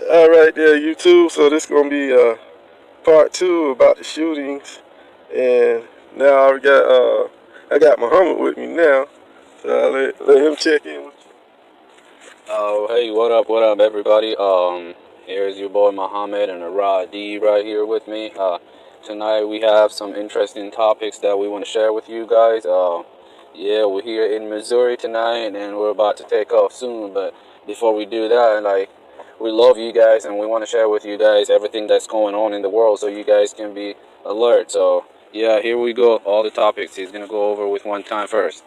All right, there, YouTube. So this gonna be part two about the shootings, and now I got Muhammad with me now. So I'll let him check in with Oh, hey, what up, everybody? Here's your boy Muhammad and Rod D right here with me. Tonight we have some interesting topics that we want to share with you guys. Yeah, we're here in Missouri tonight, and we're about to take off soon. But before we do that, we love you guys, and we want to share with you guys everything that's going on in the world, so you guys can be alert. So, yeah, here we go. All the topics he's gonna go over with one time first.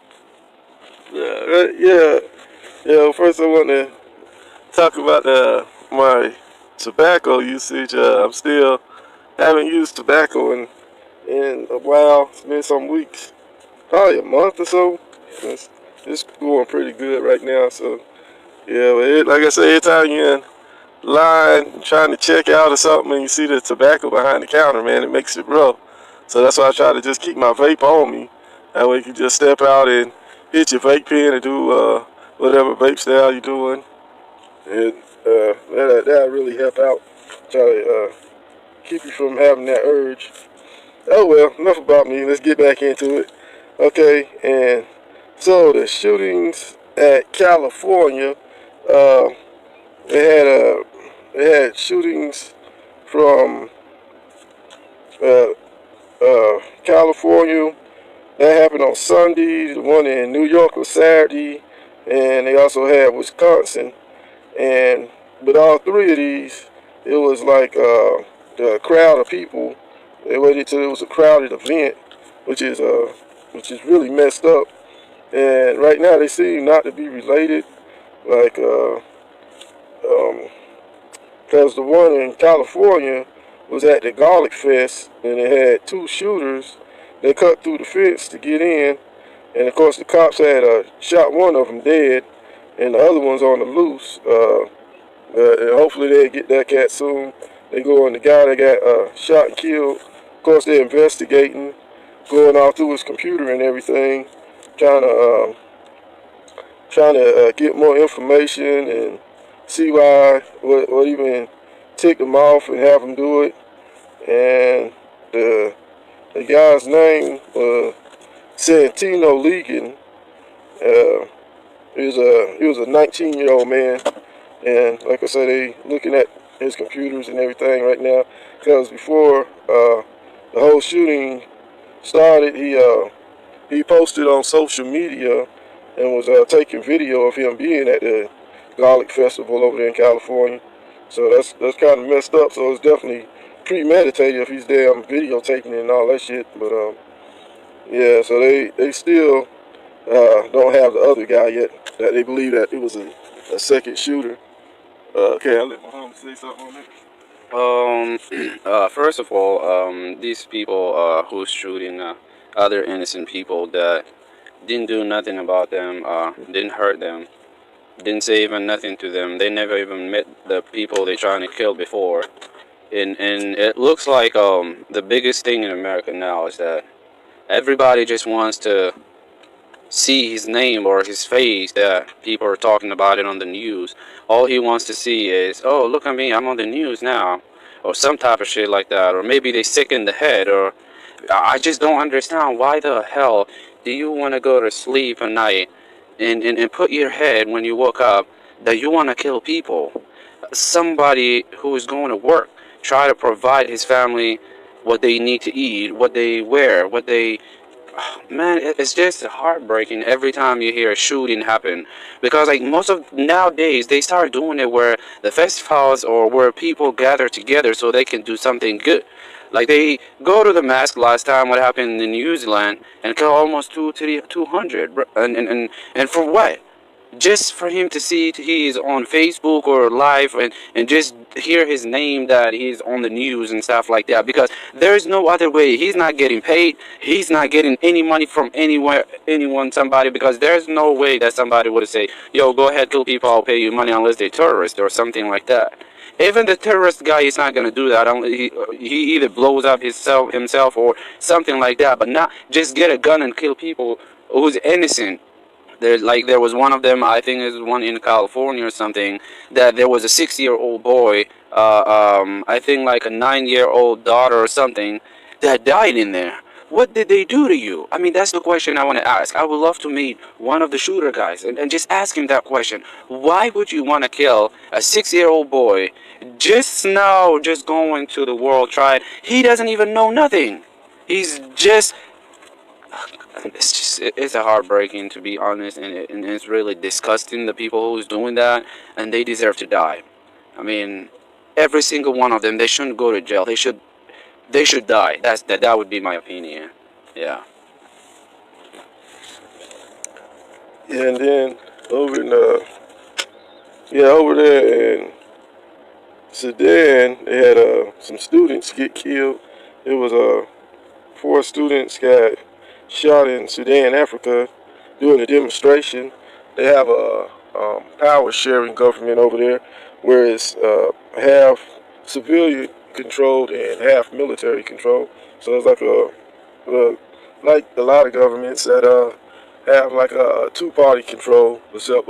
yeah. First, I want to talk about my tobacco usage. I'm still haven't used tobacco in a while. It's been some weeks, probably a month or so. It's, it's going pretty good right now. So yeah, but like I said, every time you're in line trying to check out or something and you see the tobacco behind the counter, man, it makes it rough. So that's why I try to just keep my vape on me. That way you can just step out and hit your vape pen and do whatever vape style you're doing. And that'll really help out. Try to keep you from having that urge. Oh well, enough about me. Let's get back into it. Okay, and so the shootings at California, uh, they had shootings from uh, California. That happened on Sunday. The one in New York was Saturday, and they also had Wisconsin. And with all three of these, it was like the crowd of people. They waited till it was a crowded event, which is really messed up. And right now they seem not to be related. Like um, because the one in California was at the Garlic Fest, and it had two shooters. They cut through the fence to get in, and of course the cops had shot one of them dead, and the other one's on the loose. And hopefully they get that cat soon. They go on the guy that got shot and killed. Of course they're investigating, going all through his computer and everything, trying to get more information and see what even ticked him off and have him do it. And the guy's name was Santino Ligon. He was a 19-year-old man, and like I said, they looking at his computers and everything right now. Because before the whole shooting started, he posted on social media and was taking video of him being at the Garlic Festival over there in California. So that's kind of messed up. So it's definitely premeditated if he's damn videotaping it and all that shit. But yeah, so they still don't have the other guy yet. That they believe that it was a second shooter. Okay, I'll let Muhammad say something on that. First of all, these people who's shooting other innocent people that didn't do nothing about them, didn't hurt them, didn't say even nothing to them. They never even met the people they're trying to kill before. And it looks like the biggest thing in America now is that everybody just wants to see his name or his face that people are talking about it on the news. All he wants to see is, oh, look at me, I'm on the news now, or some type of shit like that. Or maybe they sick in the head, or I just don't understand why the hell do you want to go to sleep at night and put your head when you woke up that you want to kill people. Somebody who is going to work, try to provide his family what they need to eat, what they wear, what they man, it's just heartbreaking every time you hear a shooting happen. Because like most of nowadays, they start doing it where the festivals or where people gather together so they can do something good. Like they go to the mask last time, what happened in New Zealand, and kill almost 200, and for what? Just for him to see he's on Facebook or live and just hear his name that he's on the news and stuff like that, because there's no other way. He's not getting paid, he's not getting any money from anywhere, anyone, somebody, because there's no way that somebody would say, yo, go ahead, kill people, I'll pay you money, unless they're terrorists or something like that. Even the terrorist guy is not gonna do that. He either blows up himself or something like that, but not just get a gun and kill people who's innocent. there was one of them. I think it was one in California or something. That there was a 6-year-old boy. I think like a 9-year-old daughter or something that died in there. What did they do to you? I mean, that's the question I want to ask. I would love to meet one of the shooter guys and just ask him that question. Why would you want to kill a 6-year-old boy just now, just going to the world tried? He doesn't even know nothing. He's just it's a heartbreaking, to be honest, and it's really disgusting, the people who's doing that, and they deserve to die. I mean, every single one of them, they shouldn't go to jail. They should die. That would be my opinion. Yeah. Yeah, and then over in over there in Sudan, they had some students get killed. It was 4 students got shot in Sudan, Africa, during a demonstration. They have a power sharing government over there, where it's half civilian controlled and half military controlled. So it's like like a lot of governments that have like a two-party control, except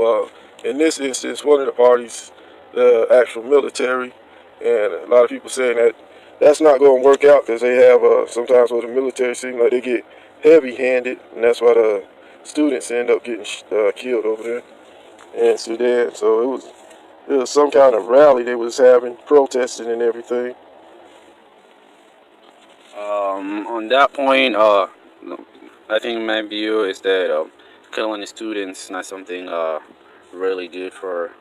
in this instance, one of the parties, the actual military, and a lot of people saying that that's not going to work out because they have sometimes with the military seem like they get heavy-handed, and that's why the students end up getting killed over there in Sudan. So it was some kind of rally they was having, protesting and everything. On that point, I think my view is that killing the students is not something really good for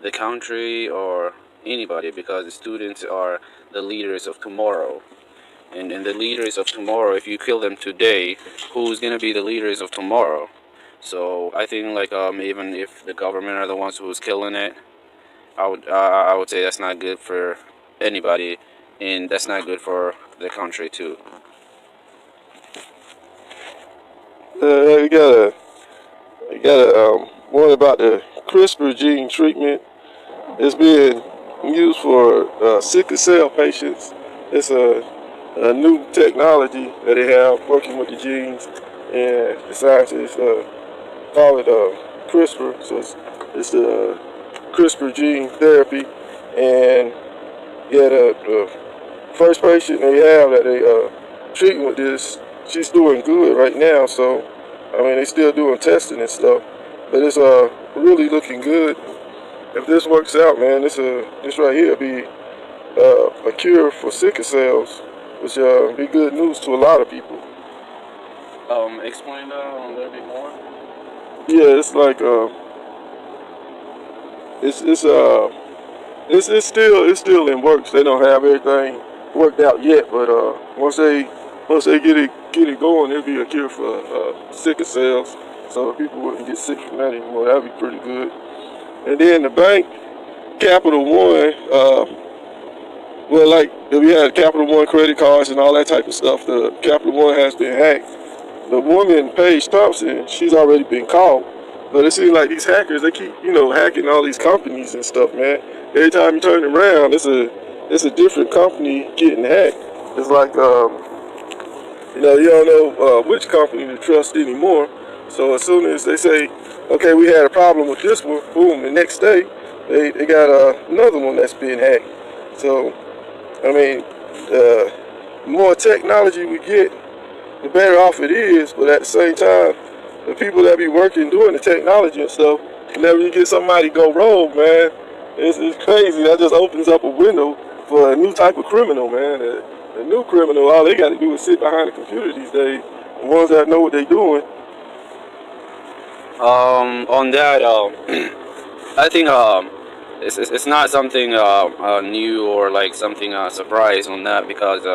the country or anybody, because the students are the leaders of tomorrow. And the leaders of tomorrow, if you kill them today, who's gonna be the leaders of tomorrow? So I think like even if the government are the ones who's killing it, I would say that's not good for anybody, and that's not good for the country too. We got a one about the CRISPR gene treatment. It's being used for sickle cell patients. It's a new technology that they have working with the genes, and the scientists call it CRISPR. So it's the CRISPR gene therapy, and yeah, the first patient they have that they treating with this, she's doing good right now. So I mean, they still doing testing and stuff, but it's really looking good. If this works out, man, this right here be a cure for sickle cells, which be good news to a lot of people. Explain that a little bit more. Yeah, it's like it's still in works. They don't have everything worked out yet, but once they get it going, it'll be a cure for sickle cells, so people wouldn't get sick from that anymore. That'd be pretty good. And then the bank, Capital One, well, like if you had Capital One credit cards and all that type of stuff, the Capital One has been hacked. The woman, Paige Thompson, she's already been caught. But it seems like these hackers, they keep, hacking all these companies and stuff, man. Every time you turn around, it's a different company getting hacked. It's like, you don't know which company to trust anymore. So as soon as they say, okay, we had a problem with this one, boom, the next day, they got another one that's being hacked. So, I mean, the more technology we get, the better off it is. But at the same time, the people that be working doing the technology and stuff, whenever you get somebody go rogue, man, it's crazy. That just opens up a window for a new type of criminal, man. A new criminal, all they got to do is sit behind a computer these days. The ones that know what they're doing. On that, I think it's not something new or like something surprise on that, because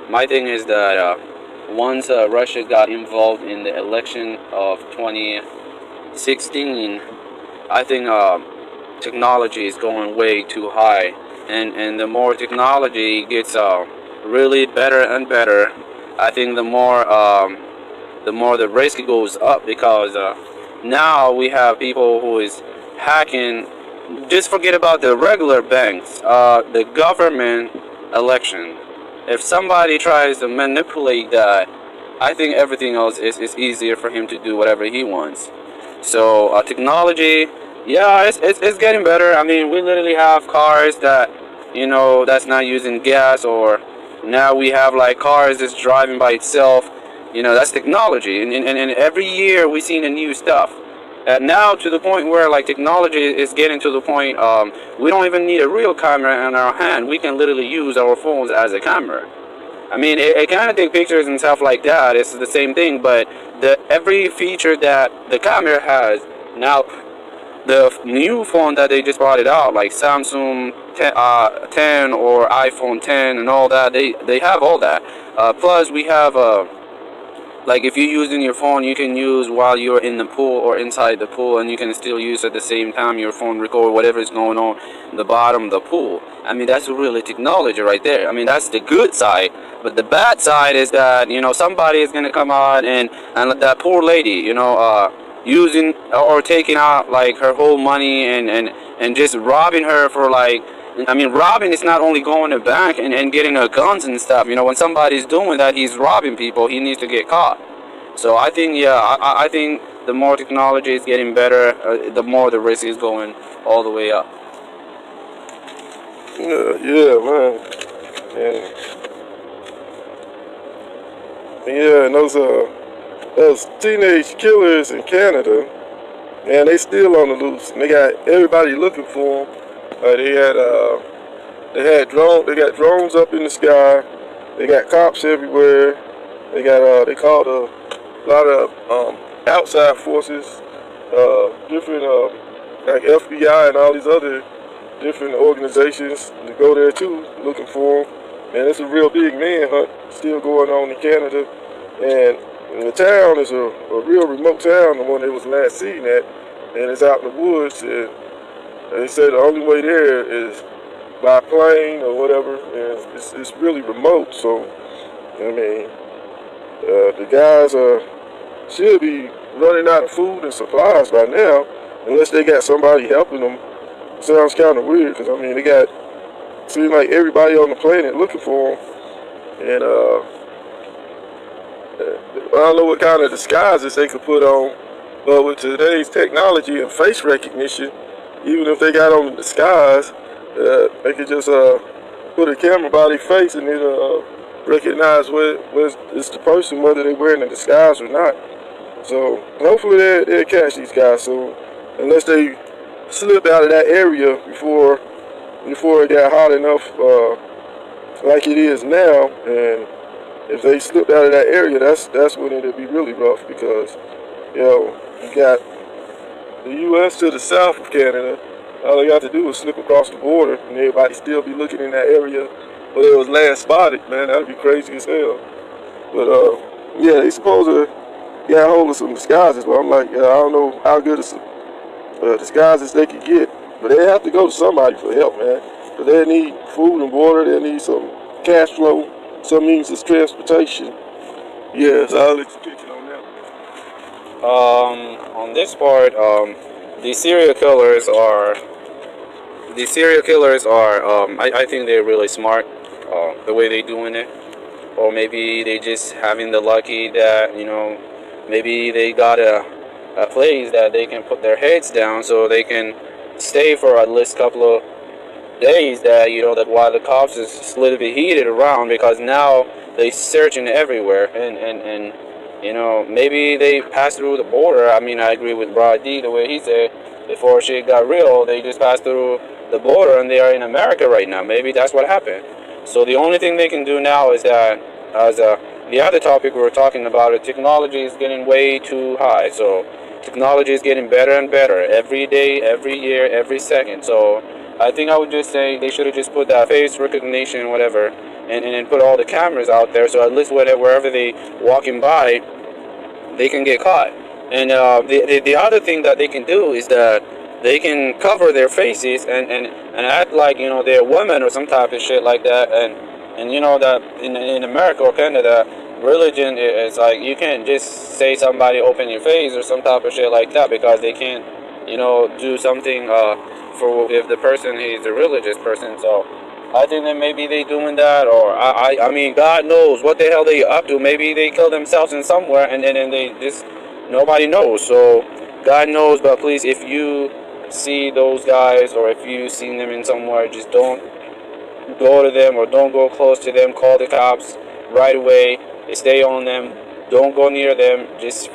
my thing is that once Russia got involved in the election of 2016, I think technology is going way too high, and the more technology gets really better and better, I think the more the risk goes up, because now we have people who is hacking. Just forget about the regular banks, the government election. If somebody tries to manipulate that, I think everything else is easier for him to do whatever he wants. So technology, yeah, it's getting better. I mean, we literally have cars that, that's not using gas, or now we have like cars that's driving by itself. That's technology, and every year we see the new stuff. And now to the point where like technology is getting to the point, we don't even need a real camera in our hand. We can literally use our phones as a camera. I mean, it kind of take pictures and stuff like that. It's the same thing, but every feature that the camera has now, the new phone that they just brought it out, like Samsung 10 or iPhone 10 and all that, they have all that. Plus, we have like if you're using your phone, you can use while you're in the pool or inside the pool, and you can still use at the same time your phone record whatever is going on in the bottom of the pool. I mean, that's really technology right there. I mean, that's the good side. But the bad side is that, somebody is gonna come out and that poor lady, using or taking out like her whole money and just robbing her for like. I mean, robbing is not only going to the bank and getting her guns and stuff. When somebody's doing that, he's robbing people. He needs to get caught. So I think, yeah, I think the more technology is getting better, the more the risk is going all the way up. Yeah, man. And yeah, and those teenage killers in Canada, man, they still on the loose. And they got everybody looking for them. They got drones up in the sky. They got cops everywhere. They called a lot of outside forces, different like FBI and all these other different organizations to go there too, looking for them. And it's a real big manhunt still going on in Canada. And the town is a real remote town, the one they was last seen at, and it's out in the woods. And they said the only way there is by plane or whatever, and it's really remote. So, I mean, the guys should be running out of food and supplies by now, unless they got somebody helping them. Sounds kind of weird, because I mean, seems like everybody on the planet looking for them, and I don't know what kind of disguises they could put on, but with today's technology and face recognition, even if they got on the disguise, they could just put a camera by their face and it'll recognize whether it's the person, whether they're wearing a disguise or not. So hopefully they'll catch these guys soon, unless they slip out of that area before it got hot enough, like it is now. And if they slipped out of that area, that's when it'll be really rough, because you got the U.S. to the south of Canada. All they got to do is slip across the border, and everybody still be looking in that area where they was last spotted. Man, that'd be crazy as hell. But yeah, they supposed to get a hold of some disguises. But I'm like, I don't know how good of disguises they could get. But they have to go to somebody for help, man. But they need food and water. They need some cash flow, some means of transportation. Yeah, so I'll let you pitch it on that. On this part, the serial killers are. I think they're really smart. The way they doing it, or maybe they just having the lucky that maybe they got a place that they can put their heads down, so they can stay for at least a couple of days. That while the cops is a little bit heated around, because now they searching everywhere, and maybe they pass through the border. I mean, I agree with Brad D the way he said before shit got real. They just passed through the border and they are in America right now. Maybe that's what happened. So the only thing they can do now is that, as the other topic we were talking about, technology is getting way too high. So technology is getting better and better every day, every year, every second. So I think I would just say they should have just put that face recognition, whatever, and put all the cameras out there, so at least wherever they walking by, they can get caught. And the other thing that they can do is that they can cover their faces and act like they're women or some type of shit like that. And that in America or Canada, religion is like, you can't just say somebody open your face or some type of shit like that, because they can't do something for if the person is a religious person. So I think that maybe they doing that, or I mean, God knows what the hell they up to. Maybe they kill themselves in somewhere, and then they just, nobody knows. So God knows, but please, if you see those guys or if you seen them in somewhere, just don't go to them or don't go close to them. Call the cops right away. Stay on them. Don't go near them. Just,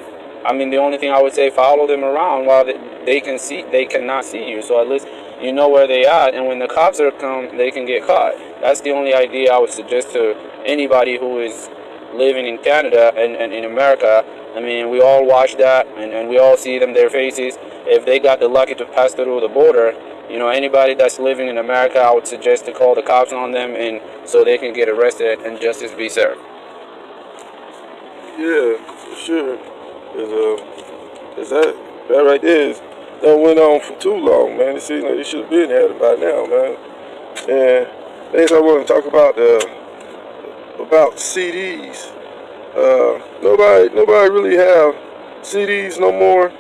I mean, the only thing I would say, follow them around while they can see. They cannot see you, so at least you know where they are. And when the cops are come, they can get caught. That's the only idea I would suggest to anybody who is living in Canada and in America. I mean, we all watch that, and we all see them, their faces. If they got the lucky to pass through the border, anybody that's living in America, I would suggest to call the cops on them, and so they can get arrested and justice be served. Yeah, for sure. Cause that right there that went on for too long, man. It seems like they should have been had it by now, man. And next I want to talk about CDs. Nobody really have CDs no more.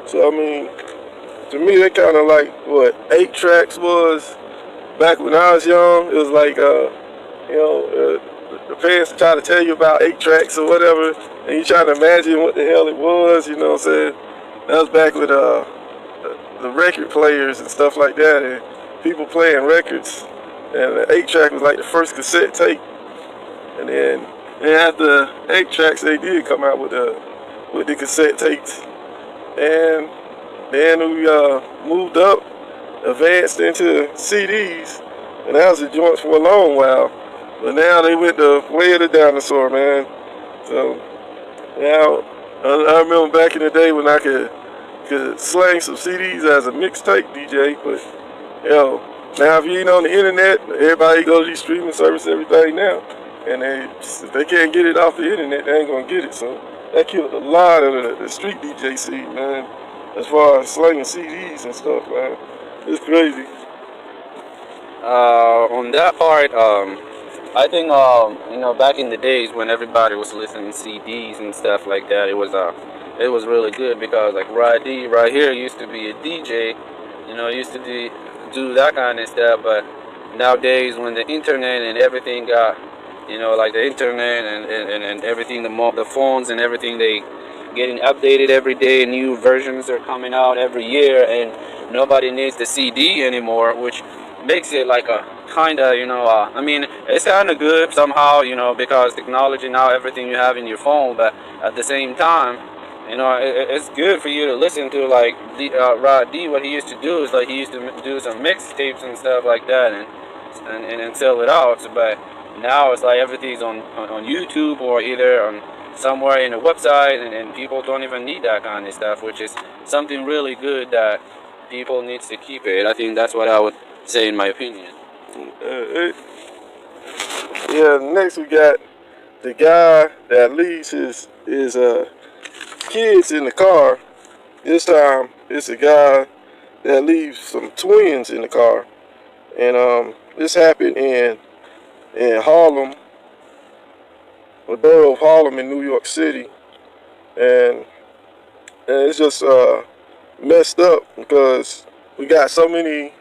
So I mean, to me, they kind of like what 8 tracks was back when I was young. It was like the parents try to tell you about 8 tracks or whatever, and you try to imagine what the hell it was. You know what I'm saying? That was back with the record players and stuff like that, and people playing records. And the 8 track was like the first cassette tape, and then after 8 tracks, they did come out with the cassette tapes, and then we moved up, advanced into CDs, and that was the joints for a long while. But now they went the way of the dinosaur, man. So now I remember back in the day when I could slang some CDs as a mixtape DJ, but now if you ain't on the internet, everybody goes to these streaming services, everything now, and if they can't get it off the internet, they ain't gonna get it. So that killed a lot of the street DJ scene, man. As far as slanging CDs and stuff, man, it's crazy. On that part, I think back in the days when everybody was listening to CDs and stuff like that, it was really good because like Rod D right here used to be a DJ, used to do that kind of stuff. But nowadays, when the internet and everything got, like the internet and everything, the phones and everything, they getting updated every day. New versions are coming out every year, and nobody needs the CD anymore, which makes it like a kind of, I mean, it's kind of good somehow, because technology now, everything you have in your phone, but at the same time, it's good for you to listen to like Rod D. What he used to do is like he used to do some mixtapes and stuff like that, and sell it out. But now it's like everything's on YouTube or either on somewhere in a website, and people don't even need that kind of stuff, which is something really good that people needs to keep it. I think that's what I would say in my opinion. Next we got the guy that leaves his kids in the car. This time it's a guy that leaves some twins in the car, and this happened in Harlem, the borough of Harlem in New York City, and it's just messed up because we got so many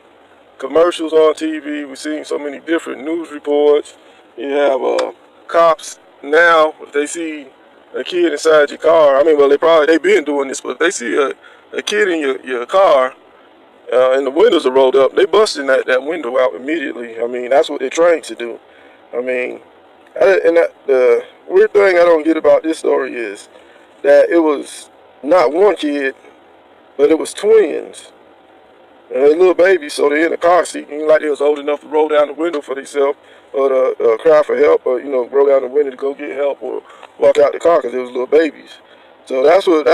commercials on TV. We've seen so many different news reports. You have cops now, if they see a kid inside your car, I mean, well, they've been doing this, but if they see a kid in your car and the windows are rolled up, they busting that window out immediately. I mean, that's what they're trained to do. I mean, the weird thing I don't get about this story is that it was not one kid, but it was twins. And they're little babies, so they're in a car seat. Ain't like they was old enough to roll down the window for themselves or to cry for help, or roll down the window to go get help or walk out the car because they was little babies. So that's what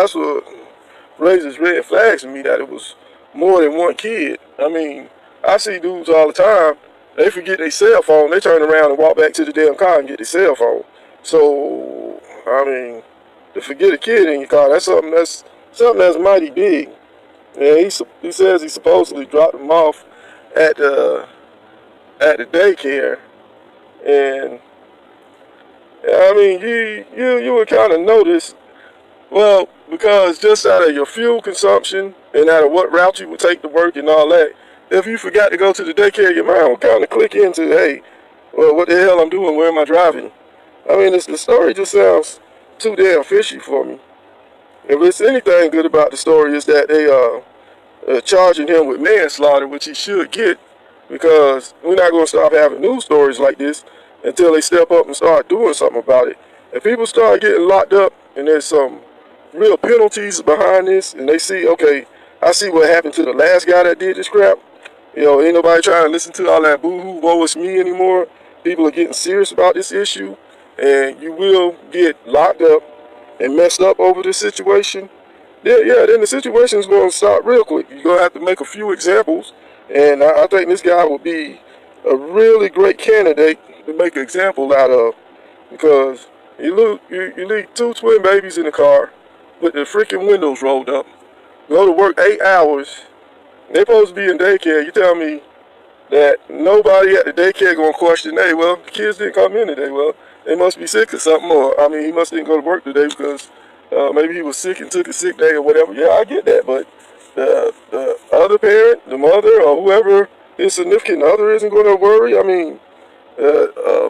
raises red flags to me, that it was more than one kid. I mean, I see dudes all the time. They forget their cell phone. They turn around and walk back to the damn car and get their cell phone. So I mean, to forget a kid in your car, that's something that's mighty big. And he says he supposedly dropped them off at the daycare, and I mean, you would kind of notice, well, because just out of your fuel consumption and out of what route you would take to work and all that, if you forgot to go to the daycare, your mind will kind of click into, hey, well, what the hell I'm doing? Where am I driving? I mean, the story just sounds too damn fishy for me. if it's anything good about the story, is that they charging him with manslaughter, which he should get, because we're not going to stop having news stories like this until they step up and start doing something about it. If people start getting locked up and there's some real penalties behind this, and they see, okay, I see what happened to the last guy that did this crap. Ain't nobody trying to listen to all that boo-hoo, woe is me anymore. People are getting serious about this issue, and you will get locked up and messed up over this situation. Then the situation is going to stop real quick. You're going to have to make a few examples, and I think this guy would be a really great candidate to make an example out of, because you leave two twin babies in the car with the freaking windows rolled up, go to work 8 hours. They're supposed to be in daycare. You tell me that nobody at the daycare going to question, hey, well, the kids didn't come in today. Well, they must be sick or something, or, I mean, he must didn't go to work today because maybe he was sick and took a sick day or whatever. Yeah, I get that, but the other parent, the mother, or whoever his significant other isn't going to worry. I mean, I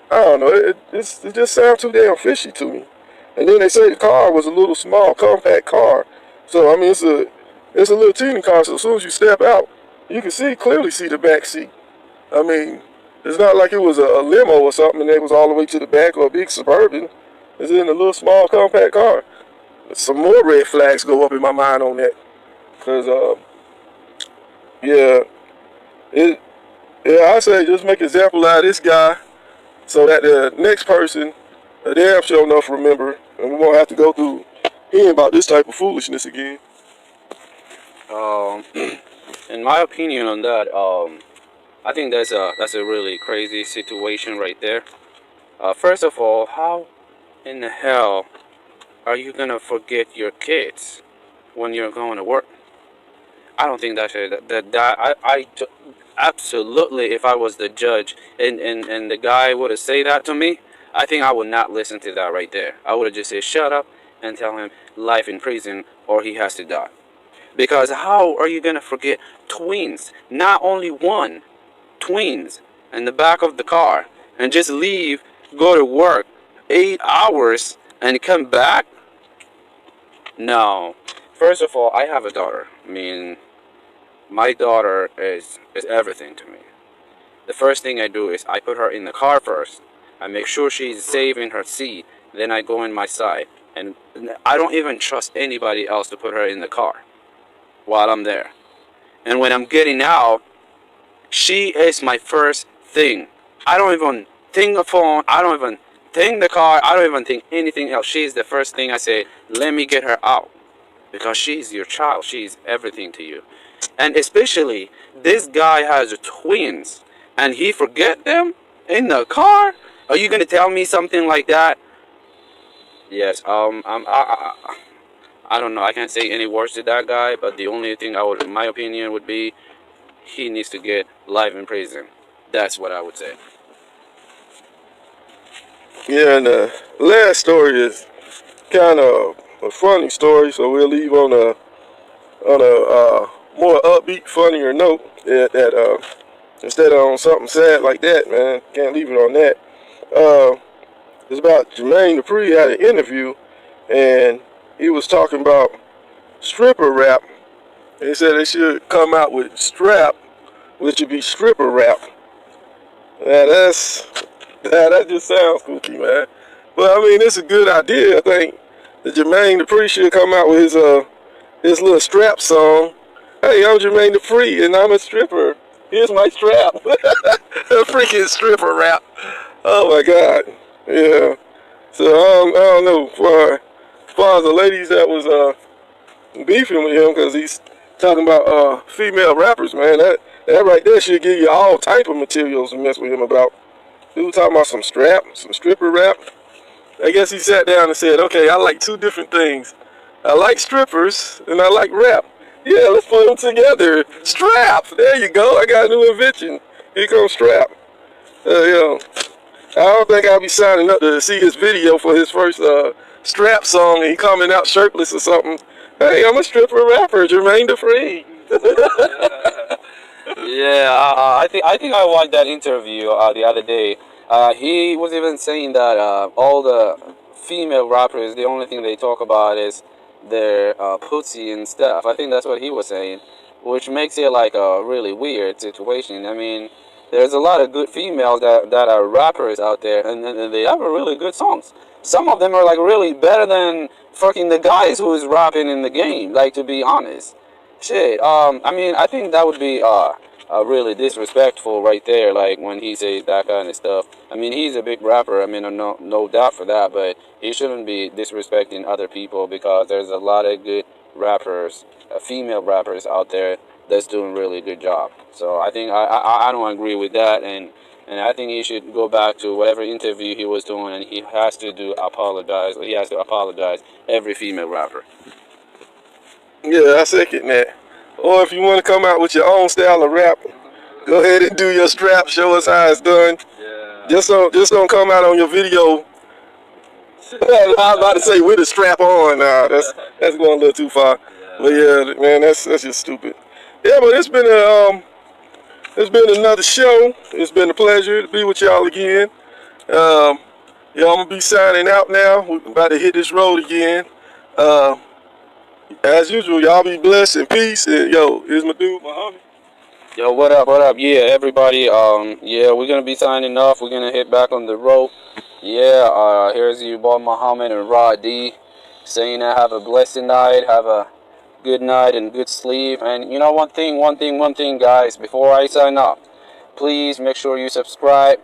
don't know. It just sounds too damn fishy to me. And then they say the car was a little small, compact car. So I mean, it's a little teeny car. So as soon as you step out, you can clearly see the back seat. I mean, it's not like it was a limo or something and it was all the way to the back, or a big Suburban. It's in a little small compact car. Some more red flags go up in my mind on that. Cause yeah, I say just make an example out of this guy, so that the next person, damn sure enough remember, and we won't have to go through hearing about this type of foolishness again. Um, in my opinion on that, I think that's a really crazy situation right there. First of all, how in the hell are you gonna forget your kids when you're going to work? I don't think that should absolutely, if I was the judge and the guy would have said that to me, I think I would not listen to that right there. I would have just said shut up and tell him life in prison or he has to die. Because how are you gonna forget twins? Not only one, twins in the back of the car, and just leave, go to work 8 hours and come back? No. First of all, I have a daughter. I mean, my daughter is everything to me. The first thing I do is I put her in the car first. I make sure she's safe in her seat. Then I go in my side. And I don't even trust anybody else to put her in the car while I'm there. And when I'm getting out, she is my first thing. I don't even think the phone. I don't even think the car. I don't even think anything else. She is the first thing I say, let me get her out. Because she's your child. She's everything to you. And especially, this guy has twins. And he forget them in the car? Are you going to tell me something like that? Yes, I don't know. I can't say any words to that guy, but the only thing in my opinion, would be he needs to get life in prison. That's what I would say. Yeah, and the last story is kind of a funny story, so we'll leave on a more upbeat, funnier note. That instead of on something sad like that, man, can't leave it on that. It's about Jermaine Dupri had an interview, and he was talking about stripper rap. He said they should come out with strap, which would be stripper rap. Now that just sounds kooky, man. But I mean, it's a good idea. I think that Jermaine Dupri should come out with his little strap song. Hey, I'm Jermaine Dupri, and I'm a stripper. Here's my strap. A freaking stripper rap. Oh my God. Yeah. So I don't know. As far as the ladies that was beefing with him, because he's talking about female rappers, man. That right there should give you all type of materials to mess with him about. He was talking about some stripper rap. I guess he sat down and said, okay, I like two different things. I like strippers and I like rap. Yeah, let's put them together. Strap. There you go. I got a new invention. Here comes strap. I don't think I'll be signing up to see his video for his first strap song and he coming out shirtless or something. Hey, I'm a stripper rapper, Jermaine Dupri. Yeah, I think I watched that interview the other day. He was even saying that all the female rappers, the only thing they talk about is their pussy and stuff. I think that's what he was saying, which makes it like a really weird situation. I mean, there's a lot of good females that are rappers out there, and they have really good songs. Some of them are like really better than fucking the guys who's rapping in the game. Like, to be honest, shit. I mean, I think that would be really disrespectful right there. Like when he says that kind of stuff. I mean, he's a big rapper. I mean, no doubt for that. But he shouldn't be disrespecting other people because there's a lot of good rappers, female rappers out there that's doing really good job. So I think I don't agree with that, and I think he should go back to whatever interview he was doing, and he has to apologize. He has to apologize every female rapper. Yeah, I second that. Or if you want to come out with your own style of rap, go ahead and do your strap. Show us how it's done. Yeah. Just don't come out on your video. I was about to say with a strap on. Nah, that's going a little too far. Yeah. But yeah, man, that's just stupid. Yeah, but it's been another show. It's been a pleasure to be with y'all again. Yeah, I'm gonna be signing out now. We're about to hit this road again. As usual, y'all be blessed and peace. And yo, here's my dude, Muhammad. Yo, what up, what up? Yeah, everybody, yeah, we're gonna be signing off. We're gonna hit back on the road. Yeah, here's you, boy Muhammad and Rod D, saying that have a blessed night, have a good night and good sleep. And you know, one thing, guys, before I sign off, please make sure you subscribe,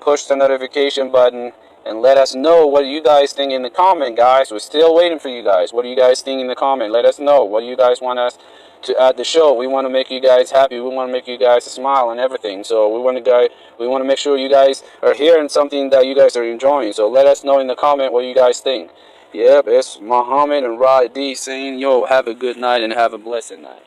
push the notification button, and let us know what you guys think in the comment, guys. We're still waiting for you guys. What do you guys think in the comment? Let us know. What do you guys want us to add the show? We want to make you guys happy. We want to make you guys smile and everything. So we want to make sure you guys are hearing something that you guys are enjoying. So let us know in the comment what you guys think. Yep, it's Muhammad and Rod D saying, yo, have a good night and have a blessed night.